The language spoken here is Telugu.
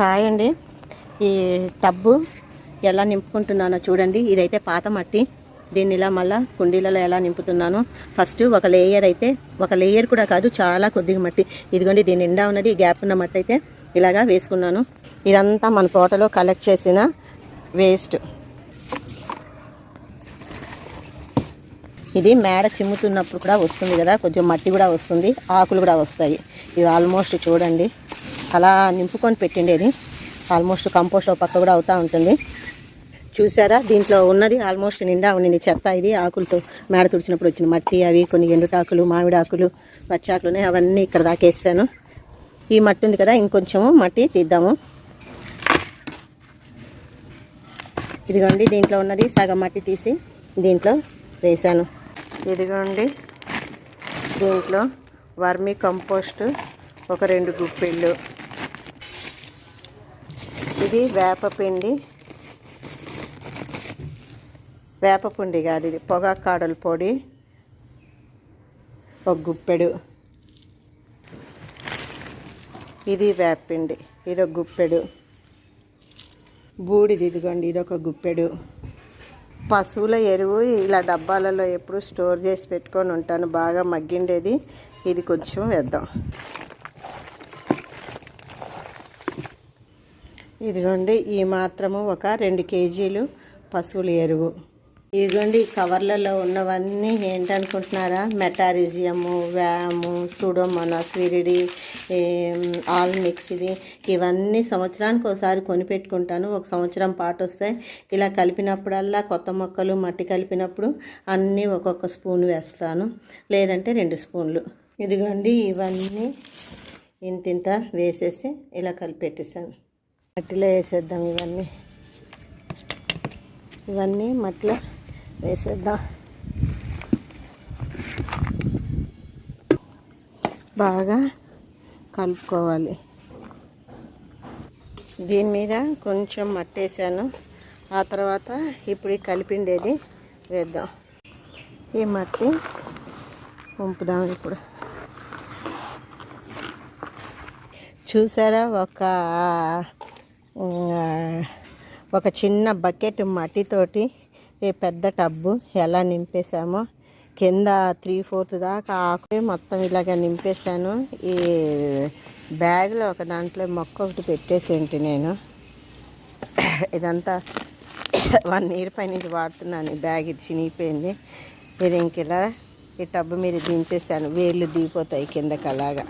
హాయ్ అండి. ఈ టబ్బు ఎలా నింపుకుంటున్నానో చూడండి. ఇదైతే పాత మట్టి. దీన్ని ఇలా మళ్ళీ కుండీలలో ఎలా నింపుతున్నాను. ఫస్ట్ ఒక లేయర్ కూడా కాదు, చాలా కొద్దిగా మట్టి. ఇదిగోండి, దీని నిండా ఉన్నది. ఈ గ్యాప్ ఉన్న మట్టి అయితే ఇలాగా వేసుకున్నాను. ఇదంతా మన తోటలో కలెక్ట్ చేసిన వేస్ట్. ఇది మేడ చిమ్ముతున్నప్పుడు కూడా వస్తుంది కదా, కొంచెం మట్టి కూడా వస్తుంది, ఆకులు కూడా వస్తాయి. ఇది ఆల్మోస్ట్ చూడండి అలా నింపుకొని పెట్టిండేది. ఆల్మోస్ట్ కంపోస్ట్ పక్క కూడా అవుతూ ఉంటుంది. చూసారా, దీంట్లో ఉన్నది ఆల్మోస్ట్ నిండా ఉండింది చెత్త. ఇది ఆకులతో మేడ తుడిచినప్పుడు వచ్చిన మట్టి, అవి కొన్ని ఎండుటాకులు, మామిడాకులు, పచ్చాకులు ఉన్నాయి. అవన్నీ ఇక్కడ దాకేసాను. ఈ మట్టి ఉంది కదా, ఇంకొంచెము మట్టి తీద్దాము. ఇదిగోండి, దీంట్లో ఉన్నది సగం మట్టి తీసి దీంట్లో వేసాను. ఇదిగోండి, దీంట్లో వర్మీ కంపోస్ట్ ఒక 2 గుప్పిళ్ళు. ఇది వేపపిండి కాదు, ఇది పొగాకు కాడల పొడి 1 గుప్పెడు. ఇది వేపపిండి, ఇది 1 గుప్పెడు. బూడిది ఇదిగోండి, ఇది 1 గుప్పెడు. పశువుల ఎరువు ఇలా డబ్బాలలో ఎప్పుడు స్టోర్ చేసి పెట్టుకొని ఉంటాను, బాగా మగ్గిండేది. ఇది కొంచెం వేద్దాం. ఇదిగోండి, ఈ మాత్రము ఒక 2 కేజీలు పశువుల ఎరువు. ఇదిగోండి, కవర్లలో ఉన్నవన్నీ ఏంటనుకుంటున్నారా? మెటారిజియము, వ్యాము, సూడోమోనాస్, విరిడి, ఆల్ మిక్స్. ఇవన్నీ సంవత్సరానికి ఒకసారి కొనిపెట్టుకుంటాను. 1 సంవత్సరం పాటు వస్తాయి. ఇలా కలిపినప్పుడల్లా కొత్త మొక్కలు మట్టి కలిపినప్పుడు అన్నీ ఒక్కొక్క స్పూన్ వేస్తాను, లేదంటే 2 స్పూన్లు. ఇదిగోండి, ఇవన్నీ ఇంతింత వేసేసి ఇలా కలిపెట్టేసాను. మట్టిలో వేసేద్దాం. ఇవన్నీ మట్టిలో వేసేద్దాం. బాగా కలుపుకోవాలి. దీని మీద కొంచెం మట్టి వేసాను. ఆ తర్వాత ఇప్పుడు కలిపిండేది వేద్దాం. ఈ మట్టి ఉంపుదాం. ఇప్పుడు చూసారా, ఒక చిన్న బకెట్ మట్టితోటి ఈ పెద్ద టబ్బు ఎలా నింపేశామో. కింద 3/4 దాకా ఆకు మొత్తం ఇలాగ నింపేశాను. ఈ బ్యాగ్లో ఒక దాంట్లో మొక్క ఒకటి పెట్టేసేంటి నేను. ఇదంతా 1 ఇయర్ పైనుంచి వాడుతున్నాను. ఈ బ్యాగ్ ఇది చినిగిపోయింది. ఇది ఇంక ఇలా ఈ టబ్బు మీద దించేసాను. వేళ్ళు దిగిపోతాయి కిందకి అలాగా.